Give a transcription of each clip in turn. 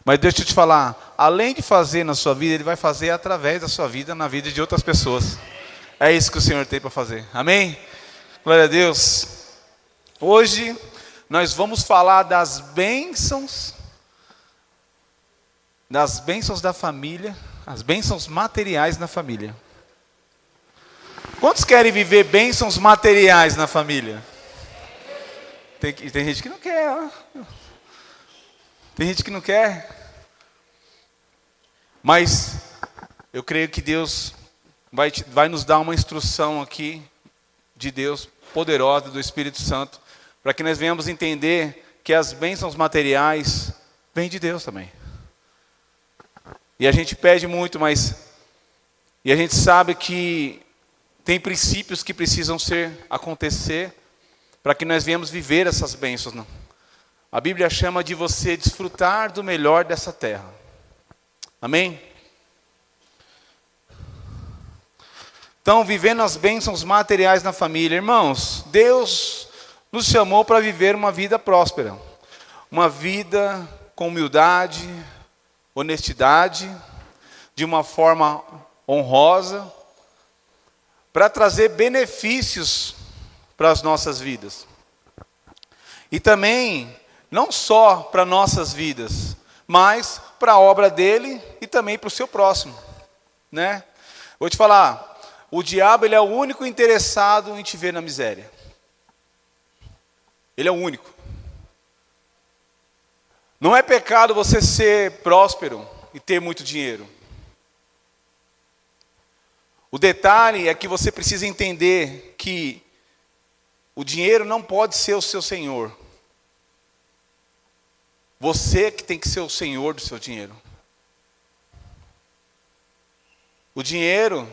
Mas deixa eu te falar, além de fazer na sua vida, Ele vai fazer através da sua vida, na vida de outras pessoas. É isso que o Senhor tem para fazer. Amém? Glória a Deus. Hoje nós vamos falar das bênçãos da família, as bênçãos materiais na família. Quantos querem viver bênçãos materiais na família? Tem gente que não quer, ó. Tem gente que não quer. Mas eu creio que Deus vai nos dar uma instrução aqui de Deus, poderosa, do Espírito Santo, para que nós venhamos entender que as bênçãos materiais vêm de Deus também. E a gente pede muito, e a gente sabe que tem princípios que precisam acontecer para que nós venhamos viver essas bênçãos. Não? A Bíblia chama de você desfrutar do melhor dessa terra. Amém? Então, vivendo as bênçãos materiais na família. Irmãos, Deus nos chamou para viver uma vida próspera. Uma vida com humildade, honestidade, de uma forma honrosa, para trazer benefícios para as nossas vidas. E também, não só para nossas vidas, mas para a obra dele e também para o seu próximo. Né? Vou te falar, o diabo ele é o único interessado em te ver na miséria. Ele é o único. Não é pecado você ser próspero e ter muito dinheiro. O detalhe é que você precisa entender que o dinheiro não pode ser o seu senhor. Você que tem que ser o senhor do seu dinheiro. O dinheiro,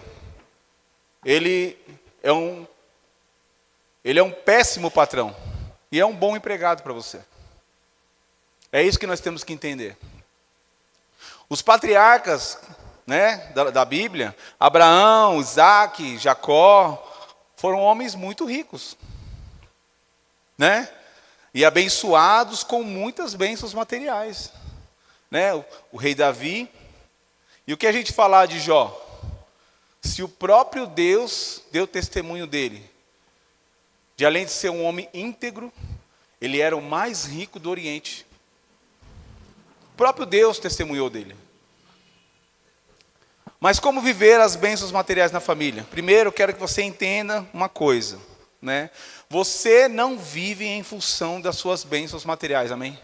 ele é um péssimo patrão e é um bom empregado para você. É isso que nós temos que entender. Os patriarcas, né, da Bíblia, Abraão, Isaac, Jacó, foram homens muito ricos, né? E abençoados com muitas bênçãos materiais, né? O rei Davi. E o que a gente falar de Jó? Se o próprio Deus deu testemunho dele, de além de ser um homem íntegro, ele era o mais rico do Oriente. O próprio Deus testemunhou dele. Mas como viver as bênçãos materiais na família? Primeiro, eu quero que você entenda uma coisa, né? Você não vive em função das suas bênçãos materiais, amém?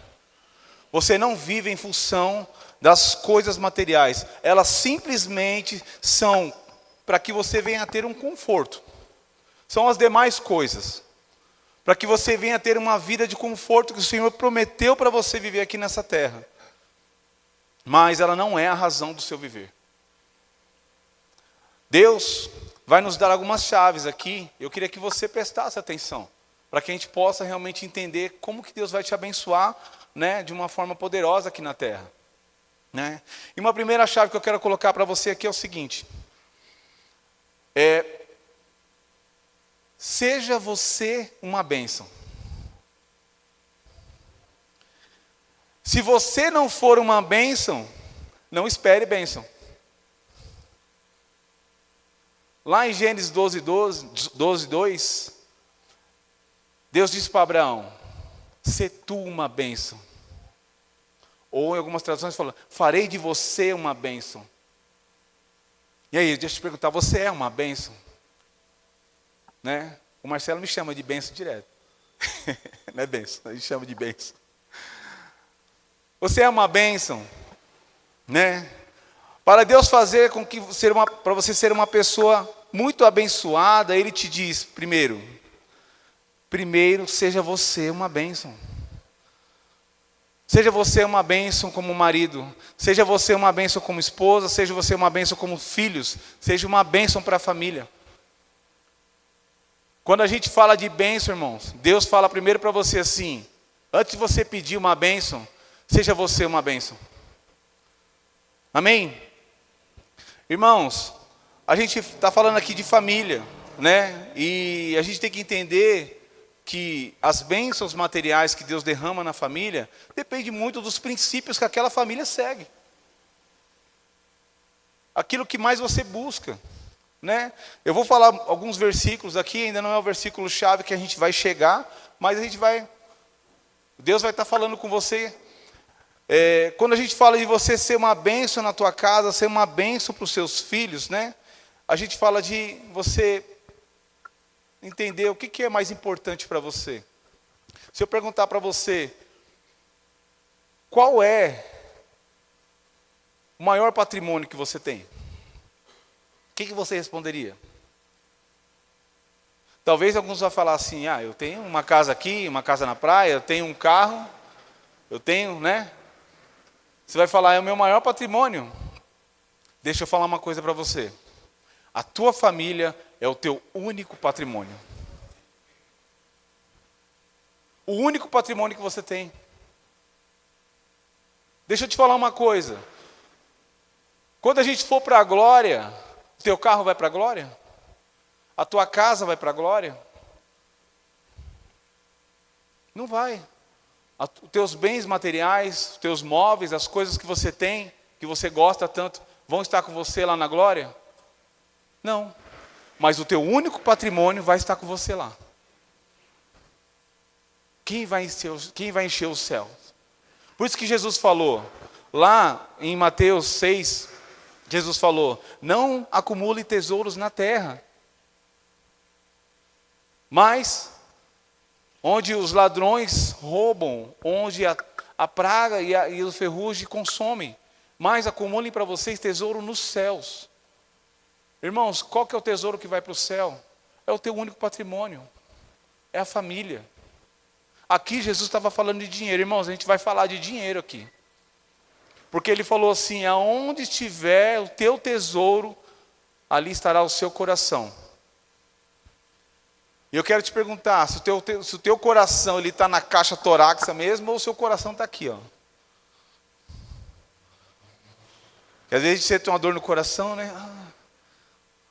Você não vive em função das coisas materiais. Elas simplesmente são para que você venha a ter um conforto. São as demais coisas. Para que você venha a ter uma vida de conforto que o Senhor prometeu para você viver aqui nessa terra. Mas ela não é a razão do seu viver. Deus vai nos dar algumas chaves aqui. Eu queria que você prestasse atenção, para que a gente possa realmente entender como que Deus vai te abençoar, né, de uma forma poderosa aqui na terra. Né? E uma primeira chave que eu quero colocar para você aqui é o seguinte. Seja você uma bênção. Se você não for uma bênção, não espere bênção. Lá em Gênesis 12:2, Deus disse para Abraão, "Se tu uma bênção." Ou em algumas traduções fala, "Farei de você uma bênção." E aí, deixa eu te perguntar, você é uma bênção? Né? O Marcelo me chama de bênção direto. Não é bênção, ele chama de bênção. Você é uma bênção, né? Para Deus fazer com que para você ser uma pessoa muito abençoada, Ele te diz, primeiro, seja você uma bênção. Seja você uma bênção como marido, seja você uma bênção como esposa, seja você uma bênção como filhos, seja uma bênção para a família. Quando a gente fala de bênção, irmãos, Deus fala primeiro para você assim, antes de você pedir uma bênção, seja você uma bênção. Amém? Irmãos, a gente está falando aqui de família, né? E a gente tem que entender que as bênçãos materiais que Deus derrama na família depende muito dos princípios que aquela família segue. Aquilo que mais você busca, né? Eu vou falar alguns versículos aqui, ainda não é o versículo chave que a gente vai chegar, mas Deus vai estar falando com você. Quando a gente fala de você ser uma bênção na tua casa, ser uma bênção para os seus filhos, né? A gente fala de você entender o que é mais importante para você. Se eu perguntar para você, qual é o maior patrimônio que você tem? O que você responderia? Talvez alguns vão falar assim, eu tenho uma casa aqui, uma casa na praia, eu tenho um carro, eu tenho, né? Você vai falar, é o meu maior patrimônio. Deixa eu falar uma coisa para você. A tua família é o teu único patrimônio. O único patrimônio que você tem. Deixa eu te falar uma coisa. Quando a gente for para a glória, o teu carro vai para a glória? A tua casa vai para a glória? Não vai. Os teus bens materiais, os teus móveis, as coisas que você tem, que você gosta tanto, vão estar com você lá na glória? Não. Mas o teu único patrimônio vai estar com você lá. Quem vai encher os céus? Por isso que Jesus falou, lá em Mateus 6, Jesus falou, não acumule tesouros na terra, mas onde os ladrões roubam, onde a praga e o ferrugem consomem, mas acumulem para vocês tesouro nos céus. Irmãos, qual que é o tesouro que vai para o céu? É o teu único patrimônio, é a família. Aqui Jesus estava falando de dinheiro, irmãos, a gente vai falar de dinheiro aqui. Porque ele falou assim, aonde estiver o teu tesouro, ali estará o seu coração. E eu quero te perguntar, se o teu coração está na caixa torácica mesmo, ou o seu coração está aqui, ó. Porque às vezes você tem uma dor no coração, né?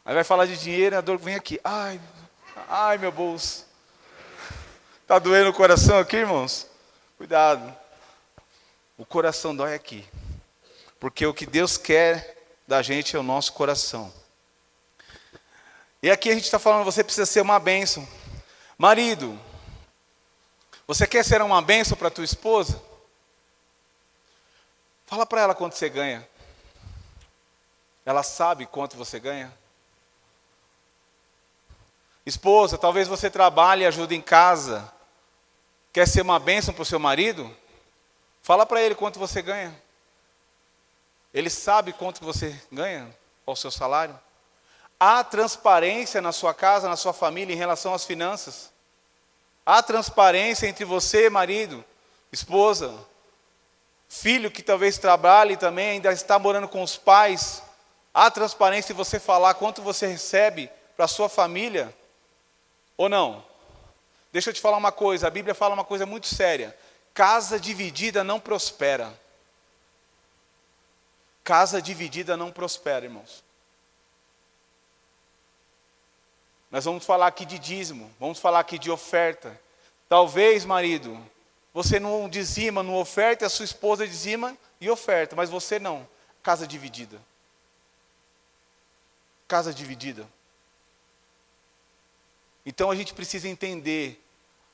Aí vai falar de dinheiro, a dor vem aqui. Ai, meu bolso. Está doendo o coração aqui, irmãos? Cuidado. O coração dói aqui. Porque o que Deus quer da gente é o nosso coração. E aqui a gente está falando, você precisa ser uma bênção. Marido, você quer ser uma bênção para a tua esposa? Fala para ela quanto você ganha. Ela sabe quanto você ganha? Esposa, talvez você trabalhe e ajude em casa. Quer ser uma bênção para o seu marido? Fala para ele quanto você ganha. Ele sabe quanto você ganha? Qual o seu salário? Há transparência na sua casa, na sua família, em relação às finanças? Há transparência entre você, marido, esposa, filho que talvez trabalhe também, ainda está morando com os pais? Há transparência em você falar quanto você recebe para a sua família? Ou não? Deixa eu te falar uma coisa, a Bíblia fala uma coisa muito séria. Casa dividida não prospera. Casa dividida não prospera, irmãos. Nós vamos falar aqui de dízimo, vamos falar aqui de oferta. Talvez, marido, você não dizima, não oferta, a sua esposa dizima e oferta, mas você não. Casa dividida. Casa dividida. Então a gente precisa entender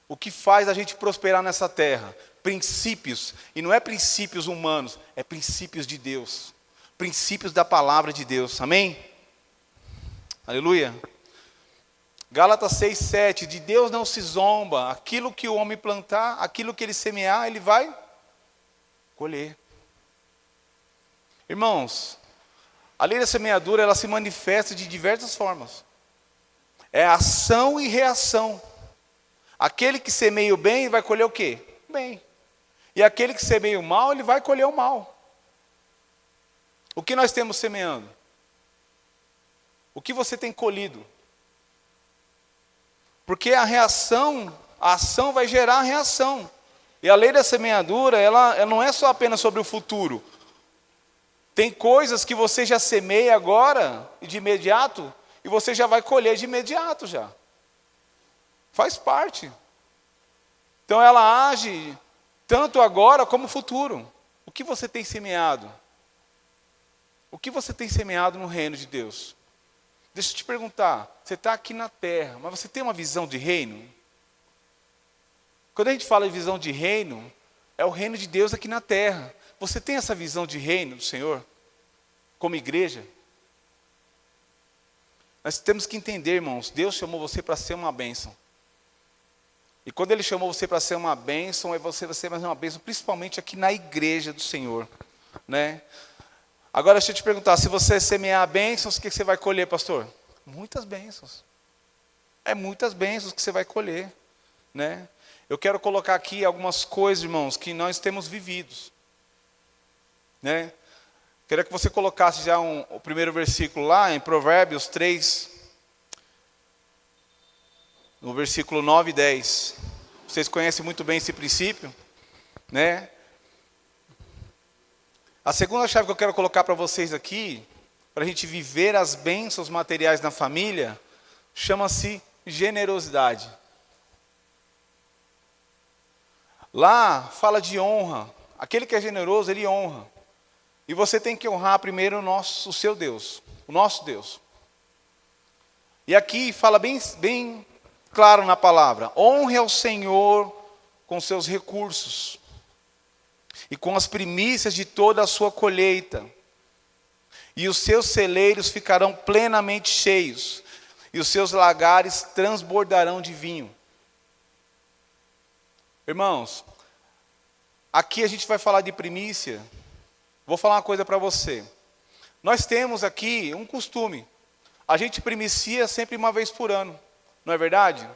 o que faz a gente prosperar nessa terra. Princípios, e não é princípios humanos, é princípios de Deus. Princípios da palavra de Deus, amém? Aleluia. Gálatas 6:7, de Deus não se zomba, aquilo que o homem plantar, aquilo que ele semear, ele vai colher. Irmãos, a lei da semeadura, ela se manifesta de diversas formas. É ação e reação. Aquele que semeia o bem, vai colher o quê? Bem. E aquele que semeia o mal, ele vai colher o mal. O que nós temos semeando? O que você tem colhido? Porque a ação vai gerar a reação. E a lei da semeadura, ela não é só apenas sobre o futuro. Tem coisas que você já semeia agora, e de imediato, e você já vai colher de imediato já. Faz parte. Então ela age tanto agora como futuro. O que você tem semeado? O que você tem semeado no reino de Deus? Deixa eu te perguntar, você está aqui na terra, mas você tem uma visão de reino? Quando a gente fala de visão de reino, é o reino de Deus aqui na terra. Você tem essa visão de reino do Senhor? Como igreja? Nós temos que entender, irmãos, Deus chamou você para ser uma bênção. E quando Ele chamou você para ser uma bênção, você vai ser mais uma bênção, principalmente aqui na igreja do Senhor, né? Agora deixa eu te perguntar, se você semear bênçãos, o que você vai colher, pastor? Muitas bênçãos. É muitas bênçãos que você vai colher, né? Eu quero colocar aqui algumas coisas, irmãos, que nós temos vividos, né? Queria que você colocasse já o primeiro versículo lá, em Provérbios 3, no versículo 9 e 10. Vocês conhecem muito bem esse princípio, né? A segunda chave que eu quero colocar para vocês aqui, para a gente viver as bênçãos materiais na família, chama-se generosidade. Lá fala de honra. Aquele que é generoso, ele honra. E você tem que honrar primeiro o seu Deus, o nosso Deus. E aqui fala bem claro na palavra: honre ao Senhor com seus recursos e com as primícias de toda a sua colheita, e os seus celeiros ficarão plenamente cheios, e os seus lagares transbordarão de vinho. Irmãos, aqui a gente vai falar de primícia. Vou falar uma coisa para você. Nós temos aqui um costume. A gente primicia sempre uma vez por ano, não é verdade?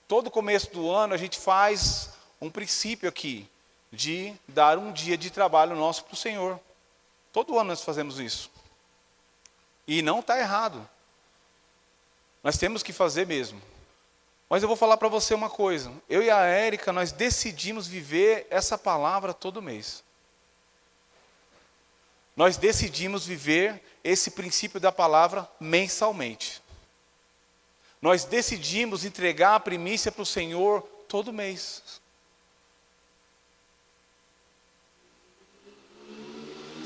Todo começo do ano a gente faz um princípio aqui, de dar um dia de trabalho nosso para o Senhor. Todo ano nós fazemos isso. E não está errado. Nós temos que fazer mesmo. Mas eu vou falar para você uma coisa. Eu e a Érica, nós decidimos viver essa palavra todo mês. Nós decidimos viver esse princípio da palavra mensalmente. Nós decidimos entregar a primícia para o Senhor todo mês.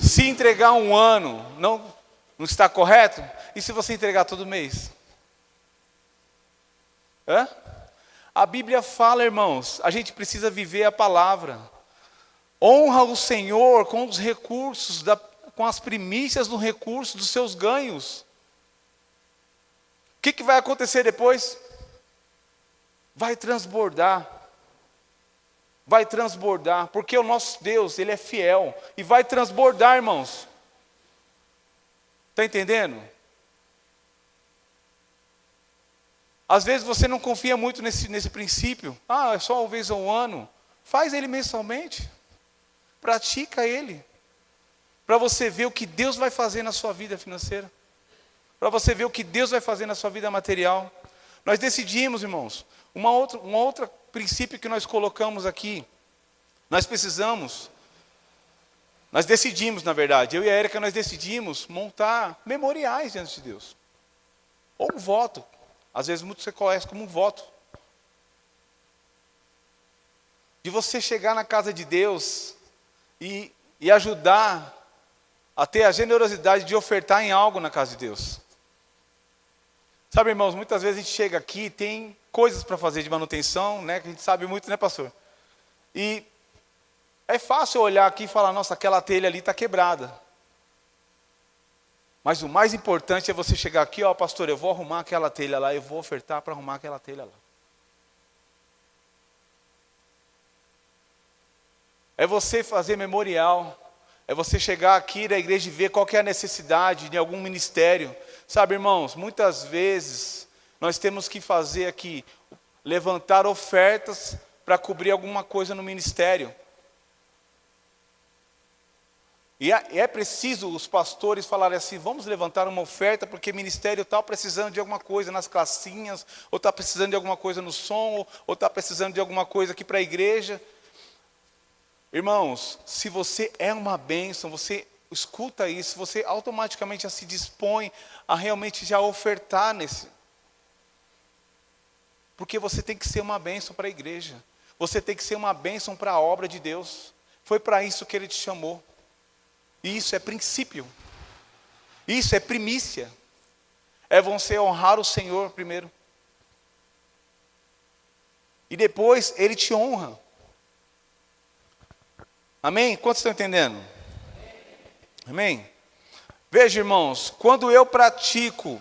Se entregar um ano não está correto, e se você entregar todo mês? Hã? A Bíblia fala, irmãos, a gente precisa viver a palavra. Honra o Senhor com os recursos, com as primícias do recurso dos seus ganhos. O que vai acontecer depois? Vai transbordar. Vai transbordar, porque o nosso Deus, Ele é fiel, e vai transbordar, irmãos. Está entendendo? Às vezes você não confia muito nesse princípio. É só uma vez ao ano. Faz ele mensalmente. Pratica ele. Para você ver o que Deus vai fazer na sua vida financeira. Para você ver o que Deus vai fazer na sua vida material. Nós decidimos, irmãos, um outro princípio que nós colocamos aqui. Nós decidimos, na verdade, eu e a Érica, nós decidimos montar memoriais diante de Deus. Ou um voto. Às vezes muito você conhece como um voto. De você chegar na casa de Deus e ajudar a ter a generosidade de ofertar em algo na casa de Deus. Sabe, irmãos, muitas vezes a gente chega aqui e tem coisas para fazer de manutenção, né, que a gente sabe muito, né, pastor? E é fácil olhar aqui e falar, nossa, aquela telha ali está quebrada. Mas o mais importante é você chegar aqui, pastor, eu vou arrumar aquela telha lá, eu vou ofertar para arrumar aquela telha lá. É você fazer memorial. É você chegar aqui na igreja e ver qual que é a necessidade de algum ministério. Sabe, irmãos, muitas vezes nós temos que fazer aqui, levantar ofertas para cobrir alguma coisa no ministério. E é preciso os pastores falarem assim, vamos levantar uma oferta, porque o ministério está precisando de alguma coisa nas classinhas, ou está precisando de alguma coisa no som, ou está precisando de alguma coisa aqui para a igreja. Irmãos, se você é uma bênção, você escuta isso, você automaticamente já se dispõe a realmente já ofertar nesse. Porque você tem que ser uma bênção para a igreja. Você tem que ser uma bênção para a obra de Deus. Foi para isso que Ele te chamou. E isso é princípio. Isso é primícia. É você honrar o Senhor primeiro. E depois Ele te honra. Amém? Quantos estão entendendo? Amém? Veja, irmãos, quando eu pratico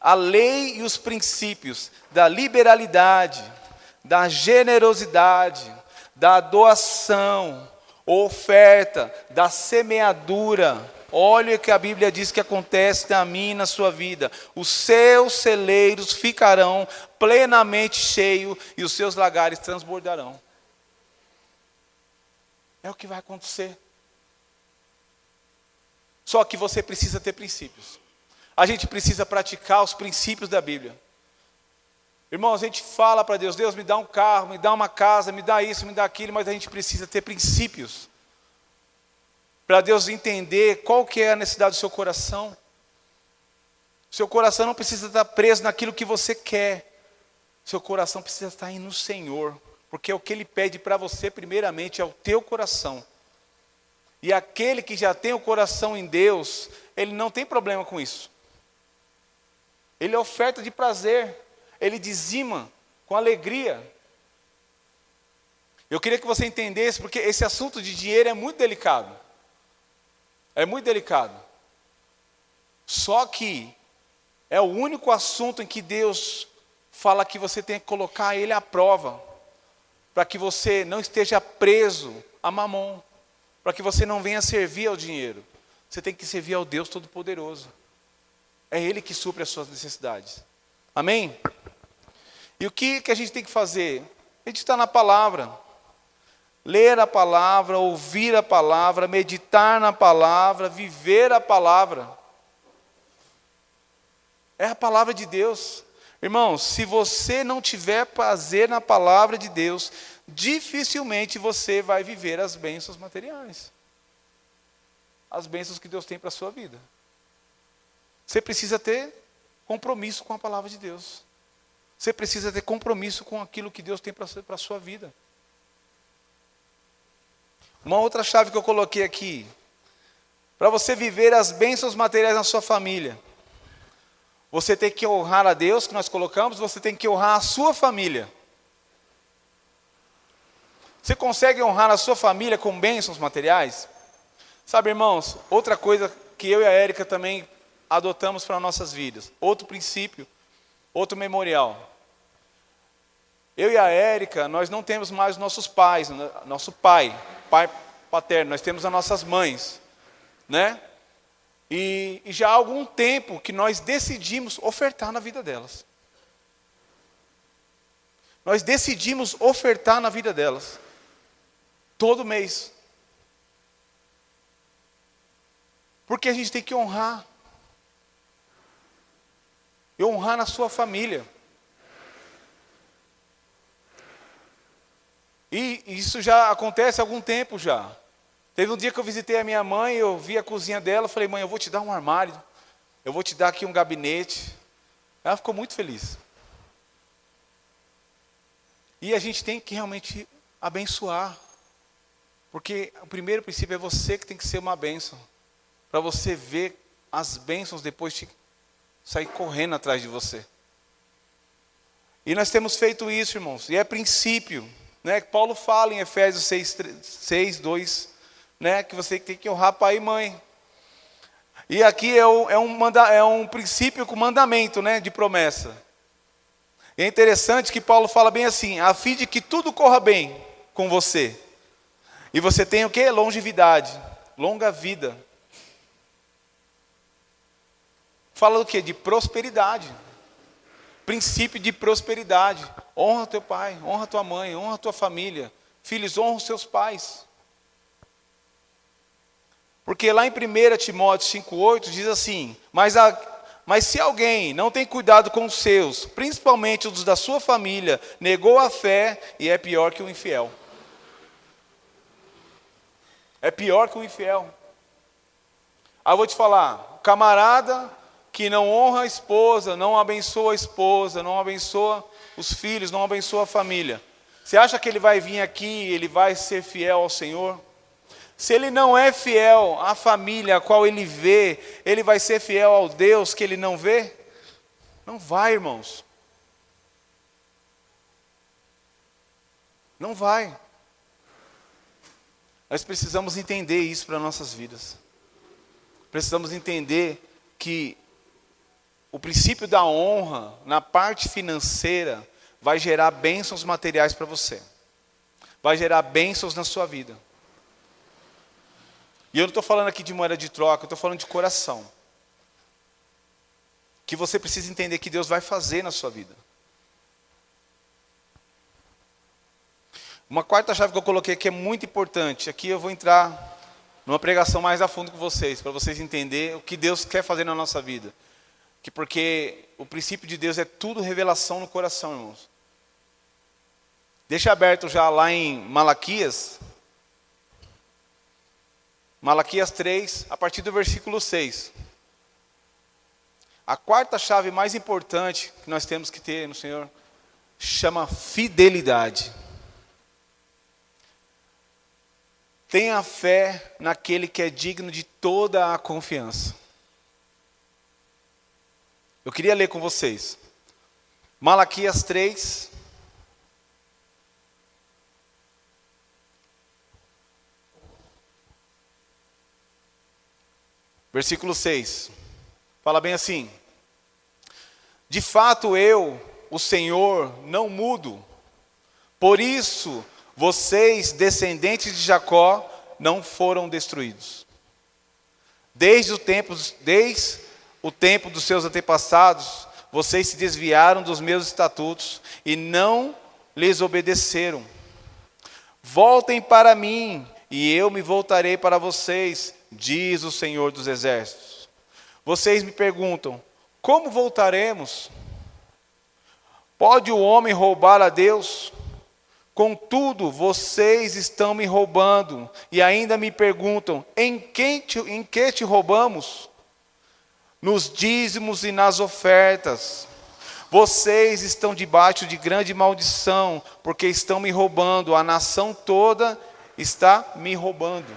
a lei e os princípios da liberalidade, da generosidade, da doação, oferta, da semeadura, olha o que a Bíblia diz que acontece na minha e na sua vida. Os seus celeiros ficarão plenamente cheios e os seus lagares transbordarão. É o que vai acontecer. Só que você precisa ter princípios. A gente precisa praticar os princípios da Bíblia. Irmãos, a gente fala para Deus, Deus me dá um carro, me dá uma casa, me dá isso, me dá aquilo, mas a gente precisa ter princípios. Para Deus entender qual que é a necessidade do seu coração. Seu coração não precisa estar preso naquilo que você quer. Seu coração precisa estar aí no Senhor. Porque o que Ele pede para você, primeiramente, é o teu coração. E aquele que já tem o coração em Deus, ele não tem problema com isso. Ele oferta de prazer. Ele dizima com alegria. Eu queria que você entendesse, porque esse assunto de dinheiro é muito delicado. É muito delicado. Só que é o único assunto em que Deus fala que você tem que colocar Ele à prova, para que você não esteja preso a mamon, para que você não venha servir ao dinheiro. Você tem que servir ao Deus Todo-Poderoso. É Ele que supre as suas necessidades. Amém? E o que a gente tem que fazer? A gente está na palavra. Ler a palavra, ouvir a palavra, meditar na palavra, viver a palavra. É a palavra de Deus. Irmãos, se você não tiver prazer na palavra de Deus, dificilmente você vai viver as bênçãos materiais. As bênçãos que Deus tem para a sua vida. Você precisa ter compromisso com a palavra de Deus. Você precisa ter compromisso com aquilo que Deus tem para a sua vida. Uma outra chave que eu coloquei aqui. Para você viver as bênçãos materiais na sua família. Você tem que honrar a Deus, que nós colocamos, você tem que honrar a sua família. Você consegue honrar a sua família com bênçãos materiais? Sabe, irmãos, outra coisa que eu e a Érica também adotamos para nossas vidas. Outro princípio, outro memorial. Eu e a Érica, nós não temos mais nossos pais, nosso pai paterno, nós temos as nossas mães, né? E já há algum tempo que nós decidimos ofertar na vida delas. Nós decidimos ofertar na vida delas. Todo mês. Porque a gente tem que honrar. E honrar na sua família. E isso já acontece há algum tempo já. Teve um dia que eu visitei a minha mãe, eu vi a cozinha dela, falei, mãe, eu vou te dar um armário, eu vou te dar aqui um gabinete. Ela ficou muito feliz. E a gente tem que realmente abençoar. Porque o primeiro princípio é você que tem que ser uma bênção. Para você ver as bênçãos depois de sair correndo atrás de você. E nós temos feito isso, irmãos. E é princípio. Né? Paulo fala em Efésios 6:2, né? Que você tem que honrar pai e mãe. E aqui é um princípio com mandamento, né? De promessa. E é interessante que Paulo fala bem assim, a fim de que tudo corra bem com você. E você tem o quê? Longevidade, longa vida. Fala do quê? De prosperidade. Princípio de prosperidade. Honra teu pai, honra tua mãe, honra tua família. Filhos, honra os seus pais. Porque lá em 1 Timóteo 5,8 diz assim, mas se alguém não tem cuidado com os seus, principalmente os da sua família, negou a fé e é pior que o infiel. É pior que o infiel. Aí eu vou te falar, o camarada que não honra a esposa, não abençoa os filhos, não abençoa a família. Você acha que ele vai vir aqui, ele vai ser fiel ao Senhor? Se ele não é fiel à família a qual ele vê, ele vai ser fiel ao Deus que ele não vê? Não vai, irmãos. Não vai. Nós precisamos entender isso para nossas vidas. Precisamos entender que o princípio da honra, na parte financeira, vai gerar bênçãos materiais para você. Vai gerar bênçãos na sua vida. E eu não estou falando aqui de moeda de troca, eu estou falando de coração. Que você precisa entender que Deus vai fazer na sua vida. Uma quarta chave que eu coloquei aqui é muito importante. Aqui eu vou entrar numa pregação mais a fundo com vocês, para vocês entenderem o que Deus quer fazer na nossa vida. Porque o princípio de Deus é tudo revelação no coração, irmãos. Deixa aberto já lá em Malaquias. Malaquias 3, a partir do versículo 6. A quarta chave mais importante que nós temos que ter no Senhor chama fidelidade. Tenha fé naquele que é digno de toda a confiança. Eu queria ler com vocês. Malaquias 3. Versículo 6. Fala bem assim: de fato eu, o Senhor, não mudo. Por isso, vocês, descendentes de Jacó, não foram destruídos. Desde o tempo dos seus antepassados, vocês se desviaram dos meus estatutos e não lhes obedeceram. Voltem para mim, e eu me voltarei para vocês, diz o Senhor dos Exércitos. Vocês me perguntam, como voltaremos? Pode o homem roubar a Deus? Contudo, vocês estão me roubando, e ainda me perguntam, em que te roubamos? Nos dízimos e nas ofertas. Vocês estão debaixo de grande maldição, porque estão me roubando, a nação toda está me roubando.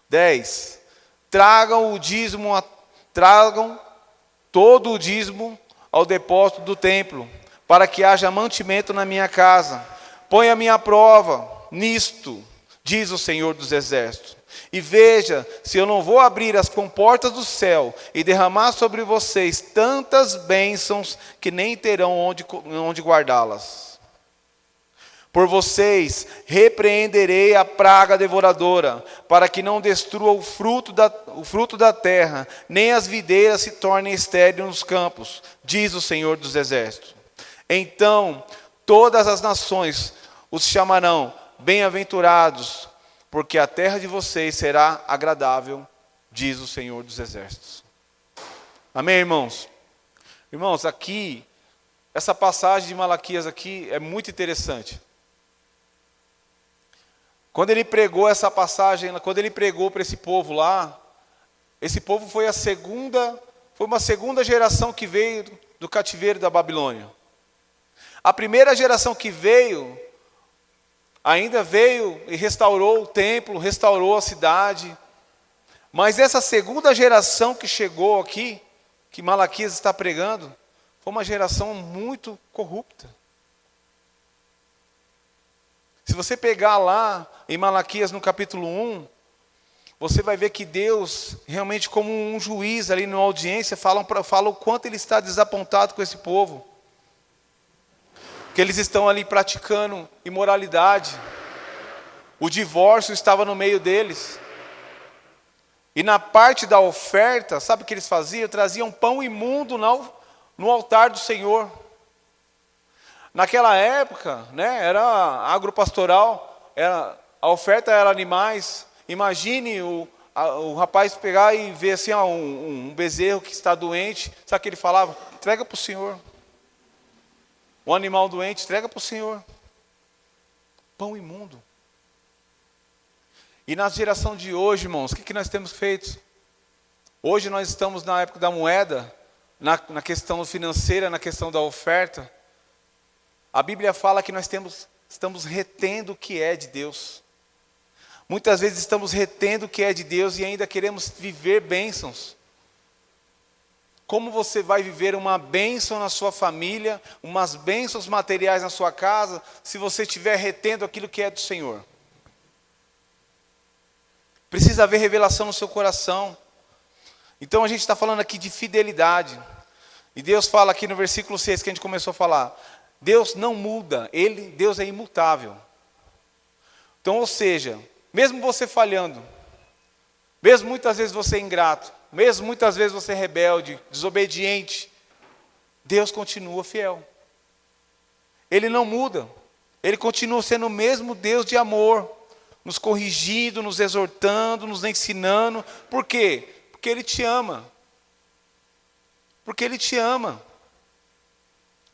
10. Tragam todo o dízimo ao depósito do templo, para que haja mantimento na minha casa. Ponha-me à prova nisto, diz o Senhor dos Exércitos. E veja se eu não vou abrir as comportas do céu e derramar sobre vocês tantas bênçãos que nem terão onde guardá-las. Por vocês repreenderei a praga devoradora, para que não destrua o fruto da terra, nem as videiras se tornem estéreis nos campos, diz o Senhor dos Exércitos. Então todas as nações os chamarão bem-aventurados, porque a terra de vocês será agradável, diz o Senhor dos Exércitos. Amém, irmãos? Irmãos, aqui, essa passagem de Malaquias aqui é muito interessante. Quando ele pregou essa passagem, quando ele pregou para esse povo lá, esse povo foi uma segunda geração que veio do cativeiro da Babilônia. A primeira geração que veio, ainda veio e restaurou o templo, restaurou a cidade. Mas essa segunda geração que chegou aqui, que Malaquias está pregando, foi uma geração muito corrupta. Se você pegar lá em Malaquias no capítulo 1, você vai ver que Deus, realmente como um juiz ali numa audiência, fala o quanto ele está desapontado com esse povo. Que eles estão ali praticando imoralidade. O divórcio estava no meio deles. E na parte da oferta, sabe o que eles faziam? Traziam pão imundo no altar do Senhor. Naquela época, né, era agropastoral, a oferta era animais. Imagine o rapaz pegar e ver assim, um bezerro que está doente. Sabe o que ele falava? Entrega para o Senhor. Um animal doente, entrega para o Senhor. Pão imundo. E na geração de hoje, irmãos, o que nós temos feito? Hoje nós estamos na época da moeda, na questão financeira, na questão da oferta. A Bíblia fala que nós estamos retendo o que é de Deus. Muitas vezes estamos retendo o que é de Deus e ainda queremos viver bênçãos. Como você vai viver uma bênção na sua família, umas bênçãos materiais na sua casa, se você estiver retendo aquilo que é do Senhor? Precisa haver revelação no seu coração. Então a gente está falando aqui de fidelidade. E Deus fala aqui no versículo 6 que a gente começou a falar. Deus não muda, Deus é imutável. Então, ou seja, mesmo você falhando, mesmo muitas vezes você ingrato, mesmo muitas vezes você rebelde, desobediente, Deus continua fiel. Ele não muda. Ele continua sendo o mesmo Deus de amor, nos corrigindo, nos exortando, nos ensinando. Por quê? Porque Ele te ama. Porque Ele te ama.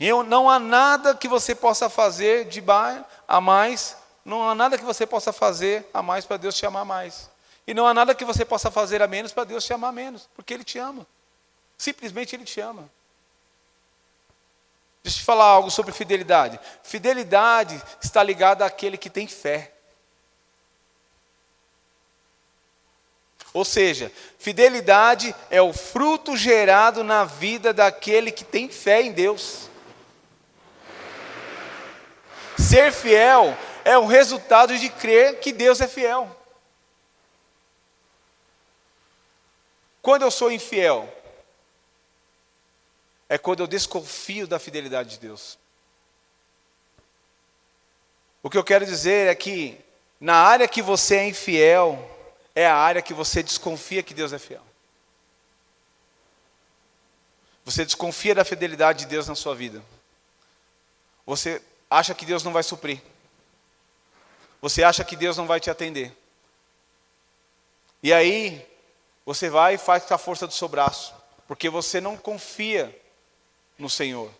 E não há nada que você possa fazer a mais, não há nada que você possa fazer a mais para Deus te amar mais. E não há nada que você possa fazer a menos para Deus te amar menos, porque Ele te ama. Simplesmente Ele te ama. Deixa eu te falar algo sobre fidelidade. Fidelidade está ligada àquele que tem fé. Ou seja, fidelidade é o fruto gerado na vida daquele que tem fé em Deus. Ser fiel é o resultado de crer que Deus é fiel. Quando eu sou infiel, é quando eu desconfio da fidelidade de Deus. O que eu quero dizer é que na área que você é infiel, é a área que você desconfia que Deus é fiel. Você desconfia da fidelidade de Deus na sua vida. Você acha que Deus não vai suprir. Você acha que Deus não vai te atender. E aí, você vai e faz com a força do seu braço, porque você não confia no Senhor.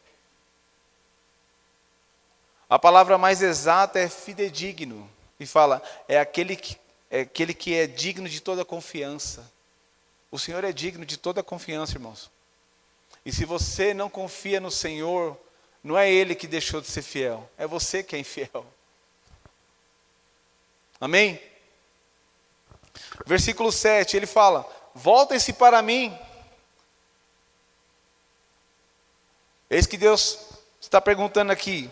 A palavra mais exata é fidedigno, e fala, é aquele que é digno de toda confiança. O Senhor é digno de toda confiança, irmãos. E se você não confia no Senhor, não é Ele que deixou de ser fiel, é você que é infiel. Amém? Versículo 7, ele fala, voltem-se para mim. Eis que Deus está perguntando aqui,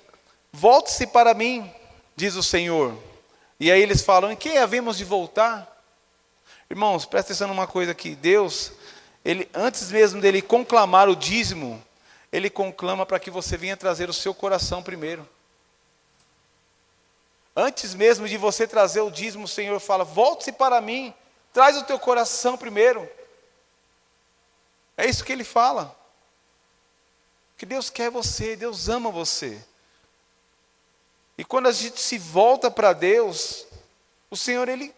volte-se para mim, diz o Senhor. E aí eles falam, em quem havemos de voltar? Irmãos, presta atenção numa coisa aqui, Deus, antes mesmo dele conclamar o dízimo, Ele conclama para que você venha trazer o seu coração primeiro. Antes mesmo de você trazer o dízimo, o Senhor fala, volte-se para mim, traz o teu coração primeiro. É isso que Ele fala. Que Deus quer você, Deus ama você. E quando a gente se volta para Deus, o Senhor, Ele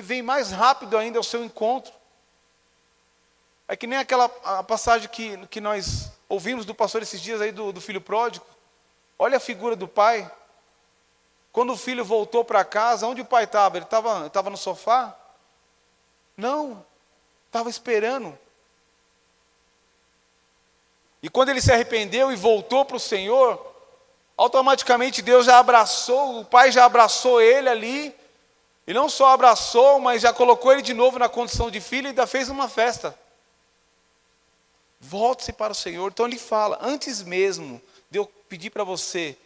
vem mais rápido ainda ao seu encontro. É que nem a passagem que nós ouvimos do pastor esses dias aí do filho pródigo. Olha a figura do pai. Quando o filho voltou para casa, onde o pai estava? Ele estava no sofá? Não, estava esperando. E quando ele se arrependeu e voltou para o Senhor, automaticamente Deus já abraçou, o pai já abraçou ele ali, e não só abraçou, mas já colocou ele de novo na condição de filho e ainda fez uma festa. Volte-se para o Senhor. Então ele fala, antes mesmo de eu pedir para você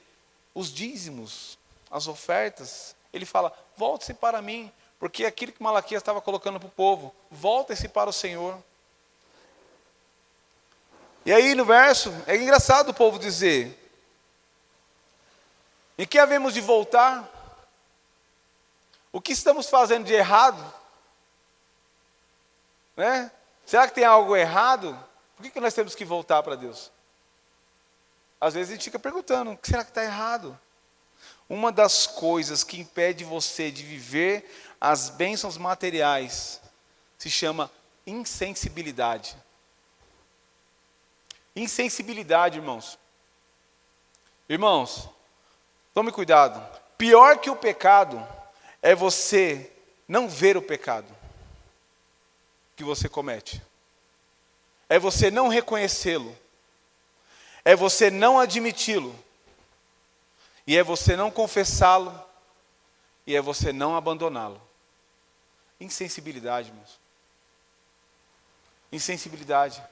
os dízimos, as ofertas, ele fala, volte-se para mim, porque é aquilo que Malaquias estava colocando para o povo, volte-se para o Senhor. E aí no verso, é engraçado o povo dizer, em que havemos de voltar? O que estamos fazendo de errado? Né? Será que tem algo errado? Por que nós temos que voltar para Deus? Às vezes a gente fica perguntando, o que será que está errado? Uma das coisas que impede você de viver as bênçãos materiais se chama insensibilidade. Insensibilidade, irmãos. Irmãos, tome cuidado. Pior que o pecado é você não ver o pecado que você comete. É você não reconhecê-lo. É você não admiti-lo. E é você não confessá-lo, e é você não abandoná-lo. Insensibilidade, meus. Insensibilidade.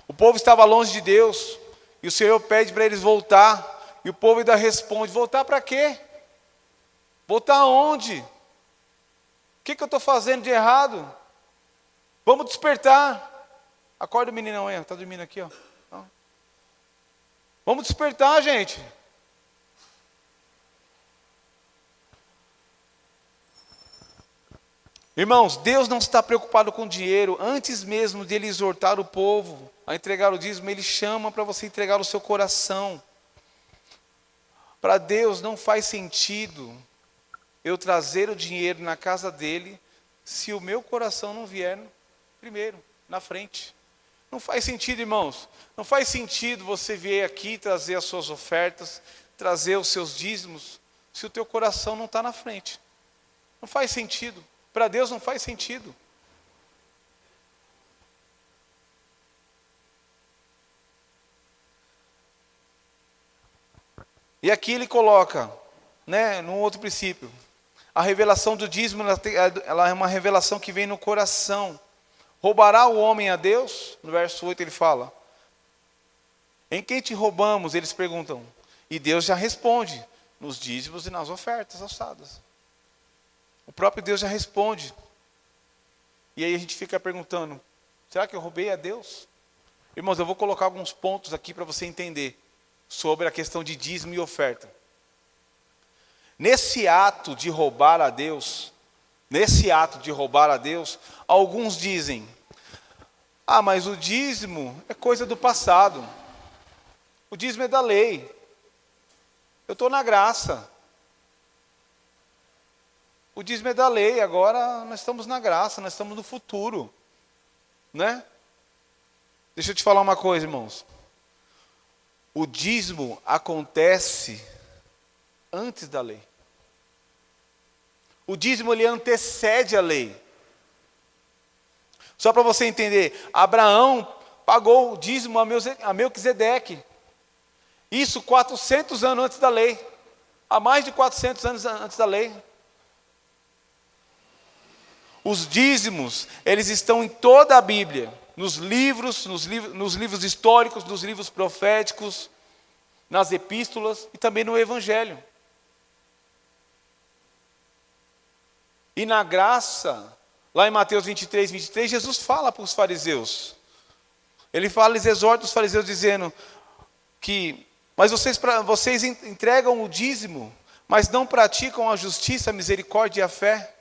O povo estava longe de Deus, e o Senhor pede para eles voltar, e o povo ainda responde: voltar para quê? Voltar aonde? O que eu estou fazendo de errado? Vamos despertar. Acorda o meninão aí, está dormindo aqui, ó. Vamos despertar, gente. Irmãos, Deus não está preocupado com dinheiro. Antes mesmo de Ele exortar o povo a entregar o dízimo, Ele chama para você entregar o seu coração. Para Deus não faz sentido eu trazer o dinheiro na casa dele se o meu coração não vier primeiro, na frente. Não faz sentido, irmãos. Não faz sentido você vir aqui trazer as suas ofertas, trazer os seus dízimos, se o teu coração não está na frente. Não faz sentido. Para Deus não faz sentido. E aqui ele coloca, num outro princípio, a revelação do dízimo, ela é uma revelação que vem no coração. Roubará o homem a Deus? No verso 8 ele fala: em quem te roubamos? Eles perguntam. E Deus já responde: nos dízimos e nas ofertas alçadas. O próprio Deus já responde. E aí a gente fica perguntando: será que eu roubei a Deus? Irmãos, eu vou colocar alguns pontos aqui para você entender sobre a questão de dízimo e oferta. Nesse ato de roubar a Deus, alguns dizem: ah, mas o dízimo é coisa do passado. O dízimo é da lei. Eu estou na graça. O dízimo é da lei, agora nós estamos na graça, nós estamos no futuro. Né? Deixa eu te falar uma coisa, irmãos. O dízimo acontece antes da lei. O dízimo ele antecede a lei. Só para você entender, Abraão pagou o dízimo a Melquisedeque. Isso 400 anos antes da lei. Há mais de 400 anos antes da lei. Os dízimos, eles estão em toda a Bíblia. Nos livros históricos, nos livros proféticos, nas epístolas e também no Evangelho. E na graça, lá em Mateus 23, Jesus fala para os fariseus. Eles exortam os fariseus dizendo que, mas vocês entregam o dízimo, mas não praticam a justiça, a misericórdia e a fé.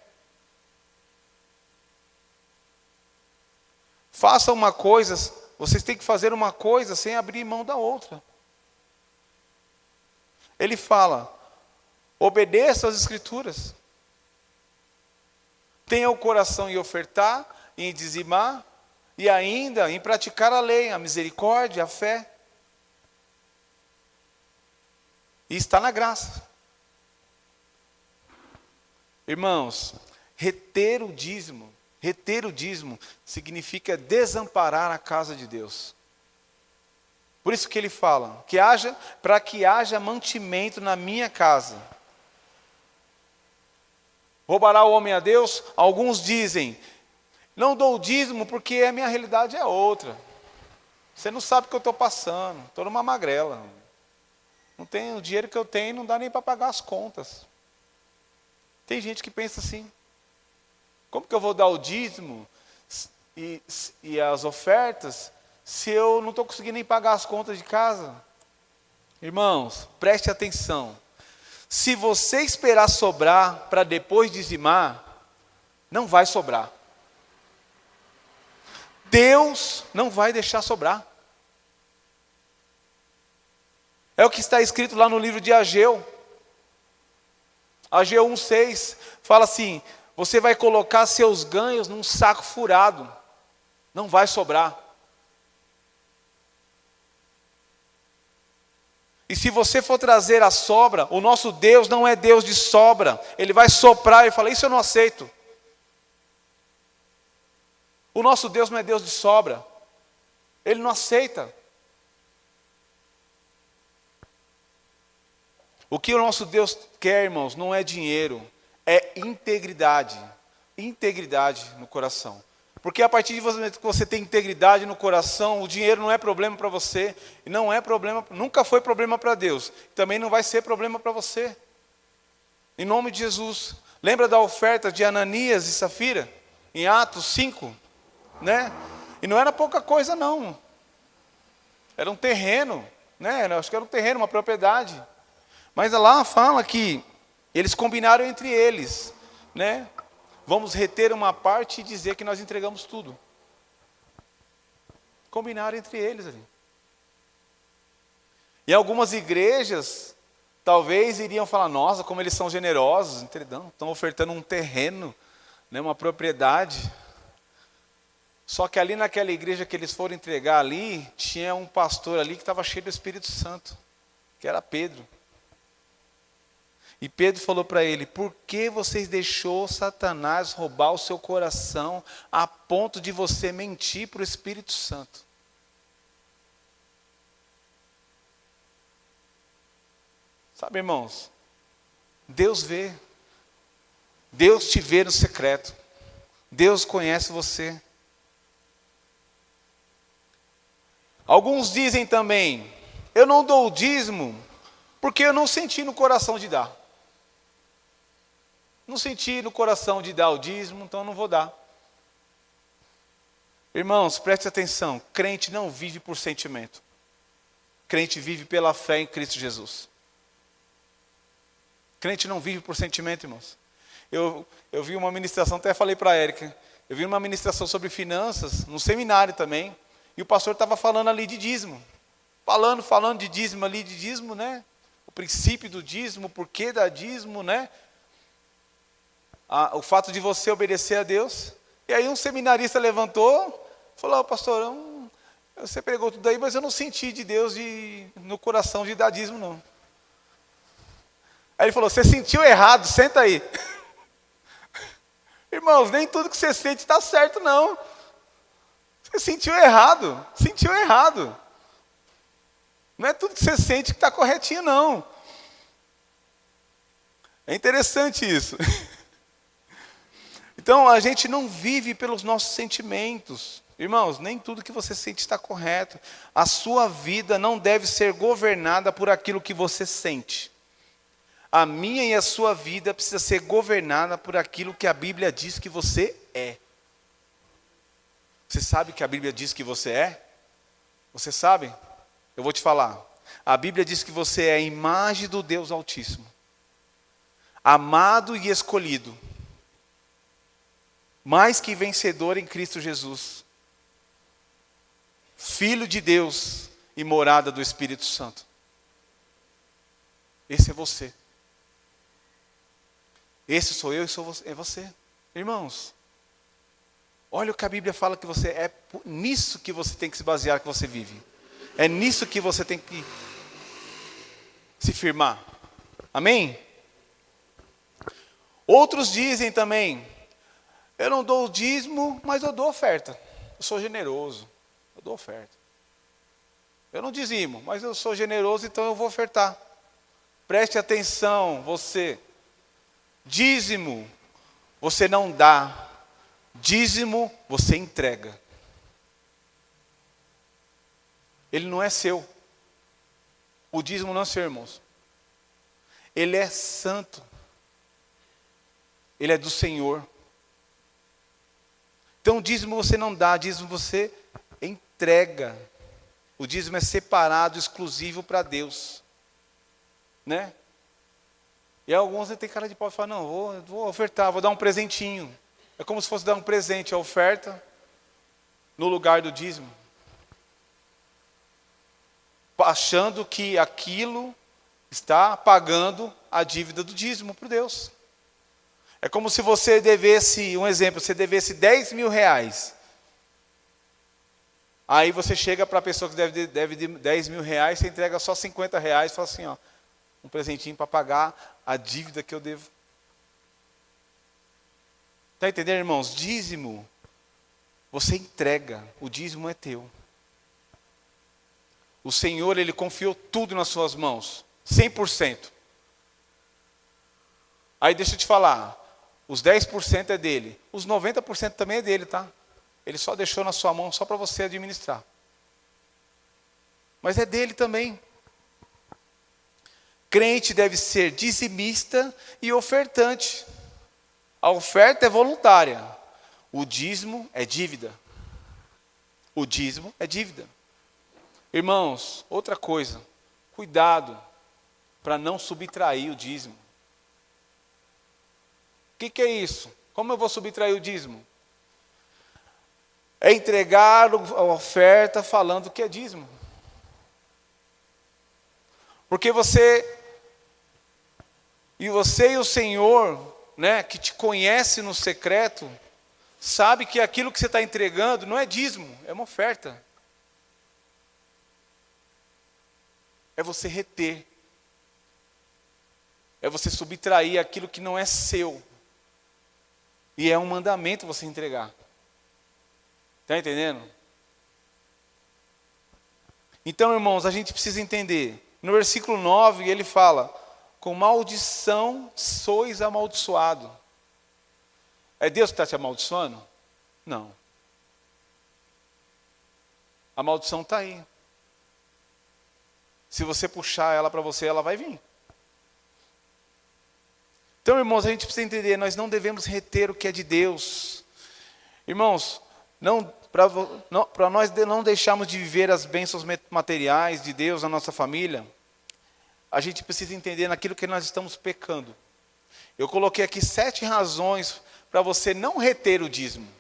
Façam uma coisa, vocês têm que fazer uma coisa sem abrir mão da outra. Ele fala: obedeça às Escrituras. Tenha o coração em ofertar, em dizimar, e ainda em praticar a lei, a misericórdia, a fé. E está na graça. Irmãos, reter o dízimo significa desamparar a casa de Deus. Por isso que ele fala, para que haja mantimento na minha casa. Roubará o homem a Deus? Alguns dizem: não dou o dízimo porque a minha realidade é outra. Você não sabe o que eu estou passando, estou numa magrela. Não tenho, o dinheiro que eu tenho não dá nem para pagar as contas. Tem gente que pensa assim: como que eu vou dar o dízimo e as ofertas se eu não estou conseguindo nem pagar as contas de casa? Irmãos, preste atenção. Se você esperar sobrar para depois dizimar, não vai sobrar. Deus não vai deixar sobrar. É o que está escrito lá no livro de Ageu. Ageu 1,6 fala assim: você vai colocar seus ganhos num saco furado, não vai sobrar. E se você for trazer a sobra, o nosso Deus não é Deus de sobra. Ele vai soprar e falar: isso eu não aceito. O nosso Deus não é Deus de sobra. Ele não aceita. O que o nosso Deus quer, irmãos, não é dinheiro, é integridade. Integridade no coração. Porque a partir de que você tem integridade no coração, o dinheiro não é problema para você, e não é problema, nunca foi problema para Deus, também não vai ser problema para você. Em nome de Jesus. Lembra da oferta de Ananias e Safira? Em Atos 5, né? E não era pouca coisa não. Era um terreno, né? Acho que era um terreno, uma propriedade. Mas lá fala que eles combinaram entre eles, né? Vamos reter uma parte e dizer que nós entregamos tudo. Combinaram entre eles ali. E algumas igrejas, talvez iriam falar, nossa, como eles são generosos, entendeu? Estão ofertando um terreno, né, uma propriedade. Só que ali naquela igreja que eles foram entregar ali, tinha um pastor ali que estava cheio do Espírito Santo, que era Pedro. E Pedro falou para ele, por que vocês deixou Satanás roubar o seu coração a ponto de você mentir para o Espírito Santo? Sabe, irmãos, Deus vê. Deus te vê no secreto. Deus conhece você. Alguns dizem também, eu não dou o dízimo porque eu não senti no coração de dar. Não senti no coração de dar o dízimo, então eu não vou dar. Irmãos, preste atenção, crente não vive por sentimento. Crente vive pela fé em Cristo Jesus. Crente não vive por sentimento, irmãos. Eu vi uma ministração, até falei para a Érica, eu vi uma ministração sobre finanças, num seminário também, e o pastor estava falando ali de dízimo. Falando de dízimo ali, de dízimo, né? O princípio do dízimo, o porquê da dízimo, né? O fato de você obedecer a Deus. E aí um seminarista levantou, falou, pastor, você pregou tudo aí, mas eu não senti de Deus no coração de dar dízimo, não. Aí ele falou, você sentiu errado, senta aí. Irmãos, nem tudo que você sente está certo, não. Você sentiu errado. Não é tudo que você sente que está corretinho, não. É interessante isso. Então, a gente não vive pelos nossos sentimentos. Irmãos, nem tudo que você sente está correto. A sua vida não deve ser governada por aquilo que você sente. A minha e a sua vida precisa ser governada por aquilo que a Bíblia diz que você é. Você sabe que a Bíblia diz que você é? Você sabe? Eu vou te falar. A Bíblia diz que você é a imagem do Deus Altíssimo. Amado e escolhido. Mais que vencedor em Cristo Jesus. Filho de Deus e morada do Espírito Santo. Esse é você. Esse sou eu e é você. Irmãos, olha o que a Bíblia fala que você é, nisso que você tem que se basear, que você vive. É nisso que você tem que se firmar. Amém? Outros dizem também, eu não dou o dízimo, mas eu dou oferta. Eu sou generoso, eu dou oferta. Eu não dizimo, mas eu sou generoso, então eu vou ofertar. Preste atenção, você. Dízimo, você não dá. Dízimo, você entrega. Ele não é seu. O dízimo não é seu, irmãos. Ele é santo. Ele é do Senhor. Então, o dízimo você não dá, dízimo você entrega. O dízimo é separado, exclusivo para Deus. Né? E alguns têm cara de pau e falam, não, vou ofertar, vou dar um presentinho. É como se fosse dar um presente, a oferta, no lugar do dízimo. Achando que aquilo está pagando a dívida do dízimo para Deus. É como se você devesse, um exemplo, você devesse 10 mil reais. Aí você chega para a pessoa que deve 10 mil reais, você entrega só 50 reais e fala assim, ó, um presentinho para pagar a dívida que eu devo. Está entendendo, irmãos? Dízimo, você entrega, o dízimo é teu. O Senhor, Ele confiou tudo nas suas mãos, 100%. Aí deixa eu te falar, os 10% é dele, os 90% também é dele, tá? Ele só deixou na sua mão só para você administrar. Mas é dele também. Crente deve ser dizimista e ofertante. A oferta é voluntária. O dízimo é dívida. O dízimo é dívida. Irmãos, outra coisa. Cuidado para não subtrair o dízimo. O que é isso? Como eu vou subtrair o dízimo? É entregar a oferta falando que é dízimo. Porque você e o Senhor, né, que te conhece no secreto, sabe que aquilo que você está entregando não é dízimo, é uma oferta. É você reter. É você subtrair aquilo que não é seu. E é um mandamento você entregar. Está entendendo? Então, irmãos, a gente precisa entender. No versículo 9, ele fala: com maldição sois amaldiçoado. É Deus que está te amaldiçoando? Não. A maldição está aí. Se você puxar ela para você, ela vai vir. Então, irmãos, a gente precisa entender, nós não devemos reter o que é de Deus. Irmãos, para nós não deixarmos de viver as bênçãos materiais de Deus na nossa família, a gente precisa entender naquilo que nós estamos pecando. Eu coloquei aqui 7 razões para você não reter o dízimo.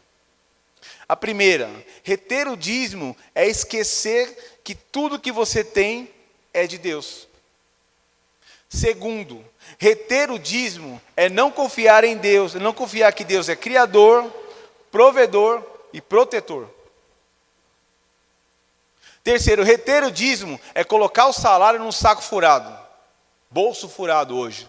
A primeira, reter o dízimo é esquecer que tudo que você tem é de Deus. Segundo, reter o dízimo é não confiar em Deus, não confiar que Deus é criador, provedor e protetor. Terceiro, reter o dízimo é colocar o salário num saco furado, bolso furado hoje.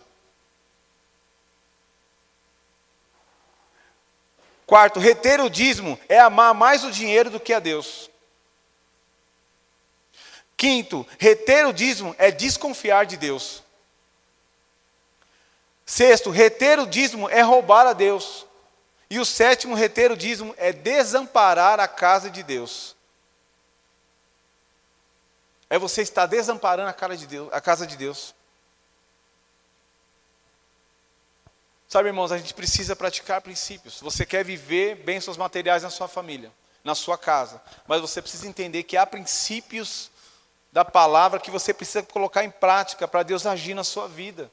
Quarto, reter o dízimo é amar mais o dinheiro do que a Deus. Quinto, reter o dízimo é desconfiar de Deus. Sexto, reter o dízimo é roubar a Deus. E o sétimo, reter o dízimo é desamparar a casa de Deus. É você estar desamparando a casa de Deus. Sabe, irmãos, a gente precisa praticar princípios. Você quer viver bênçãos materiais na sua família, na sua casa. Mas você precisa entender que há princípios da palavra que você precisa colocar em prática para Deus agir na sua vida.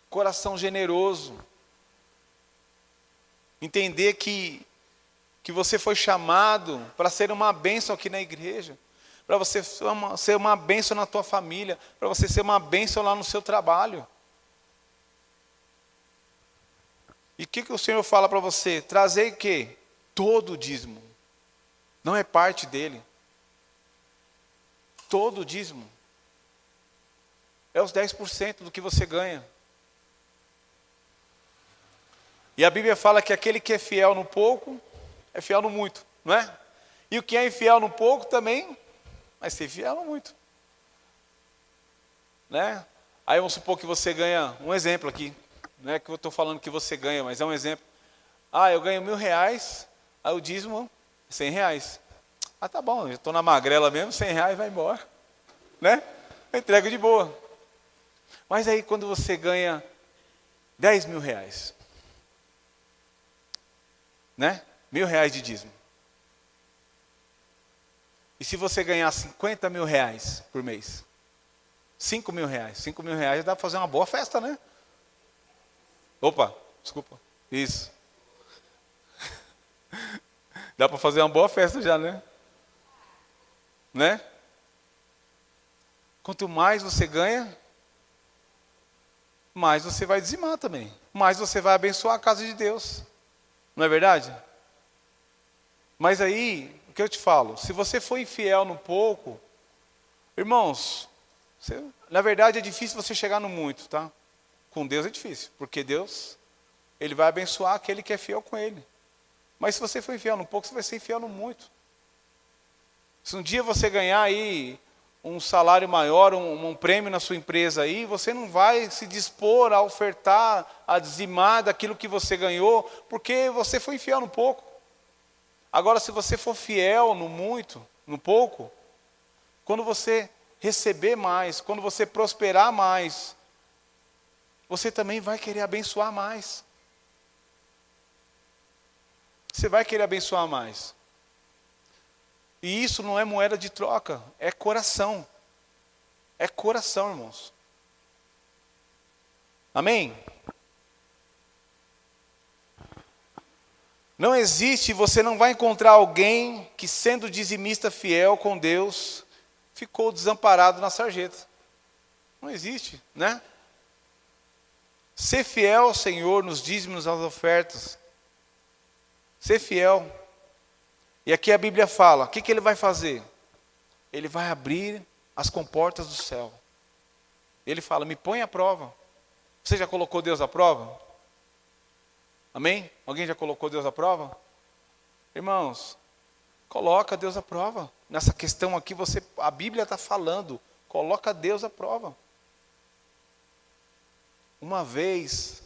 Coração generoso. Entender que você foi chamado para ser uma bênção aqui na igreja. Para você ser uma bênção na tua família. Para você ser uma bênção lá no seu trabalho. E o que o Senhor fala para você? Trazer o quê? Todo o dízimo. Não é parte dele. Todo o dízimo. É os 10% do que você ganha. E a Bíblia fala que aquele que é fiel no pouco, é fiel no muito, não é? E o que é infiel no pouco também vai ser fiel no muito. Né? Aí vamos supor que você ganha, um exemplo aqui, não é que eu estou falando que você ganha, mas é um exemplo. Eu ganho R$1.000, aí o dízimo é R$100. Tá bom, eu estou na magrela mesmo, R$100 vai embora. Né? Eu entrego de boa. Mas aí quando você ganha R$10.000, né? R$1.000 de dízimo. E se você ganhar R$50.000 por mês? R$5.000. R$5.000 dá para fazer uma boa festa, né? Opa, desculpa. Isso. Dá para fazer uma boa festa já, né? Né? Quanto mais você ganha, mais você vai dizimar também. Mais você vai abençoar a casa de Deus. Não é verdade? Mas aí, o que eu te falo? Se você for infiel no pouco, irmãos, na verdade é difícil você chegar no muito, tá? Com Deus é difícil, porque Deus, Ele vai abençoar aquele que é fiel com Ele. Mas se você for infiel no pouco, você vai ser infiel no muito. Se um dia você ganhar aí um salário maior, um prêmio na sua empresa aí, você não vai se dispor a ofertar, a dizimar daquilo que você ganhou, porque você foi infiel no pouco. Agora, se você for fiel no muito, no pouco, quando você receber mais, quando você prosperar mais, você também vai querer abençoar mais. Você vai querer abençoar mais. E isso não é moeda de troca, é coração. É coração, irmãos. Amém? Não existe, você não vai encontrar alguém que, sendo dizimista fiel com Deus, ficou desamparado na sarjeta. Não existe, né? Ser fiel ao Senhor nos dízimos, nas ofertas. Ser fiel. E aqui a Bíblia fala, o que ele vai fazer? Ele vai abrir as comportas do céu. Ele fala, me põe à prova. Você já colocou Deus à prova? Amém? Alguém já colocou Deus à prova? Irmãos, coloca Deus à prova. Nessa questão aqui, a Bíblia está falando, coloca Deus à prova. Uma vez,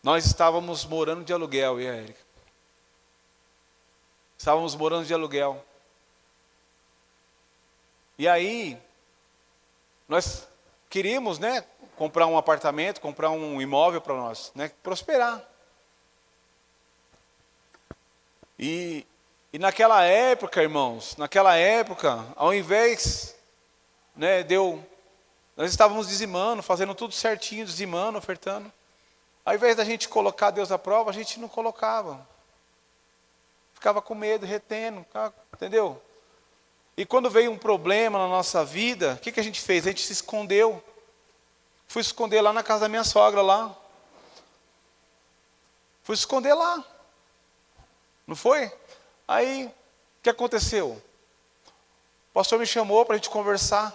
nós estávamos morando de aluguel, e a Érica? Estávamos morando de aluguel. E aí, nós queríamos, né, comprar um apartamento, comprar um imóvel para nós, né, prosperar. E naquela época, irmãos, ao invés, né, nós estávamos dizimando, fazendo tudo certinho, dizimando, ofertando. Ao invés da gente colocar Deus à prova, a gente não colocava. Ficava com medo, retendo, entendeu? E quando veio um problema na nossa vida, o que a gente fez? A gente se escondeu. Fui esconder lá na casa da minha sogra lá. Fui esconder lá. Não foi? Aí, o que aconteceu? O pastor me chamou para a gente conversar.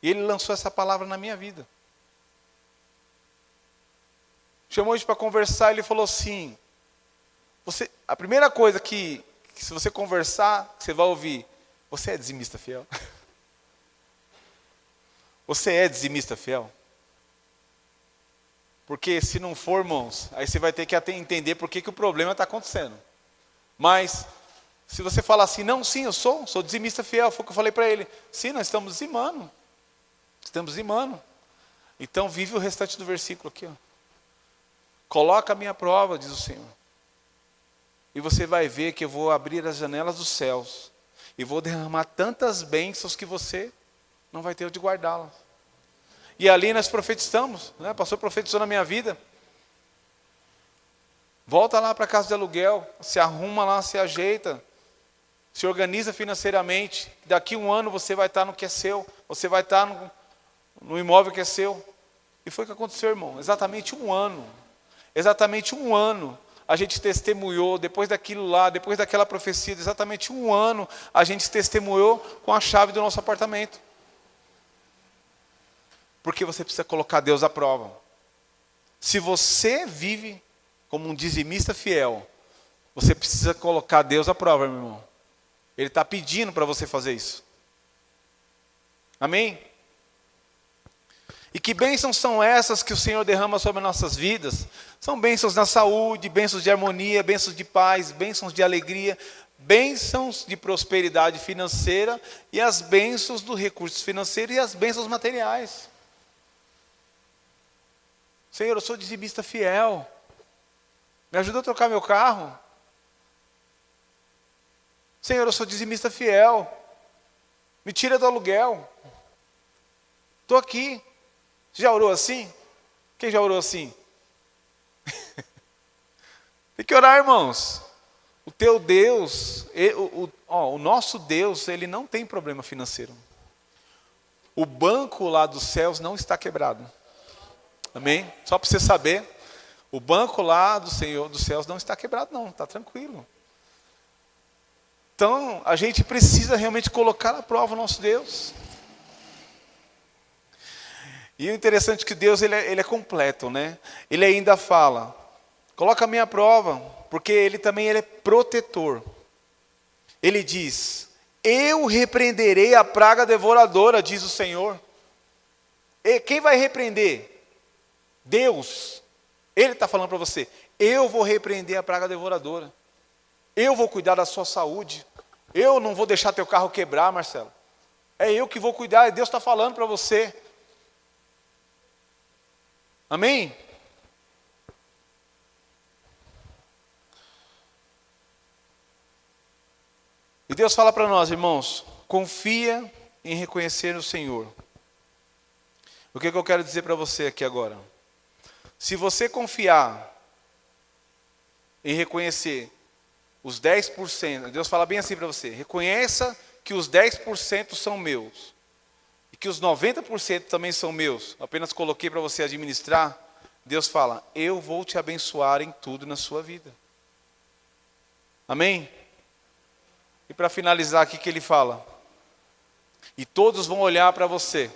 E ele lançou essa palavra na minha vida. Chamou a gente para conversar, ele falou assim, a primeira coisa que se você conversar, você vai ouvir, você é dizimista fiel? Você é dizimista fiel? Porque se não for, irmãos, aí você vai ter que entender por que o problema está acontecendo. Mas, se você falar assim, não, sim, eu sou dizimista fiel, foi o que eu falei para ele. Sim, nós estamos dizimando. Estamos dizimando. Então, vive o restante do versículo aqui. Ó. Coloca a minha prova, diz o Senhor. E você vai ver que eu vou abrir as janelas dos céus. E vou derramar tantas bênçãos que você não vai ter onde guardá-las. E ali nós profetizamos, né? O pastor profetizou na minha vida. Volta lá para a casa de aluguel, se arruma lá, se ajeita, se organiza financeiramente. Daqui um ano você vai estar no que é seu, você vai estar no imóvel que é seu. E foi o que aconteceu, irmão. Exatamente um ano. Exatamente um ano. A gente testemunhou, depois daquilo lá, depois daquela profecia, exatamente um ano, a gente testemunhou com a chave do nosso apartamento. Porque você precisa colocar Deus à prova. Se você vive como um dizimista fiel, você precisa colocar Deus à prova, meu irmão. Ele está pedindo para você fazer isso. Amém? E que bênçãos são essas que o Senhor derrama sobre nossas vidas? São bênçãos na saúde, bênçãos de harmonia, bênçãos de paz, bênçãos de alegria, bênçãos de prosperidade financeira e as bênçãos do recurso financeiro e as bênçãos materiais. Senhor, eu sou dizimista fiel. Me ajuda a trocar meu carro. Senhor, eu sou dizimista fiel. Me tira do aluguel. Estou aqui. Já orou assim? Quem já orou assim? Tem que orar, irmãos. O teu Deus, o nosso Deus, ele não tem problema financeiro. O banco lá dos céus não está quebrado. Amém? Só para você saber, o banco lá do Senhor dos céus não está quebrado, não, está tranquilo. Então, a gente precisa realmente colocar à prova o nosso Deus. E o interessante é que Deus ele é completo, né? Ele ainda fala, coloca a minha prova, porque ele também é protetor. Ele diz, Eu repreenderei a praga devoradora, diz o Senhor. E quem vai repreender? Deus. Ele está falando para você, eu vou repreender a praga devoradora. Eu vou cuidar da sua saúde. Eu não vou deixar teu carro quebrar, Marcelo. É eu que vou cuidar, Deus está falando para você. Amém? E Deus fala para nós, irmãos, confia em reconhecer o Senhor. O que eu quero dizer para você aqui agora? Se você confiar em reconhecer os 10%, Deus fala bem assim para você, reconheça que os 10% são meus, e que os 90% também são meus, apenas coloquei para você administrar. Deus fala, eu vou te abençoar em tudo na sua vida. Amém? E para finalizar aqui que ele fala, e todos vão olhar para você,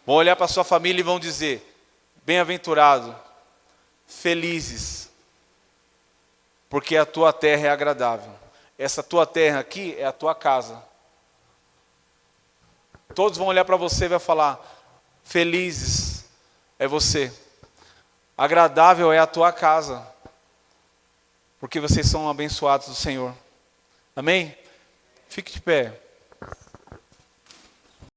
vão olhar para sua família e vão dizer, bem-aventurado, felizes, porque a tua terra é agradável. Essa tua terra aqui é a tua casa. Todos vão olhar para você e vão falar, felizes é você, agradável é a tua casa, porque vocês são abençoados do Senhor. Amém? Fique de pé.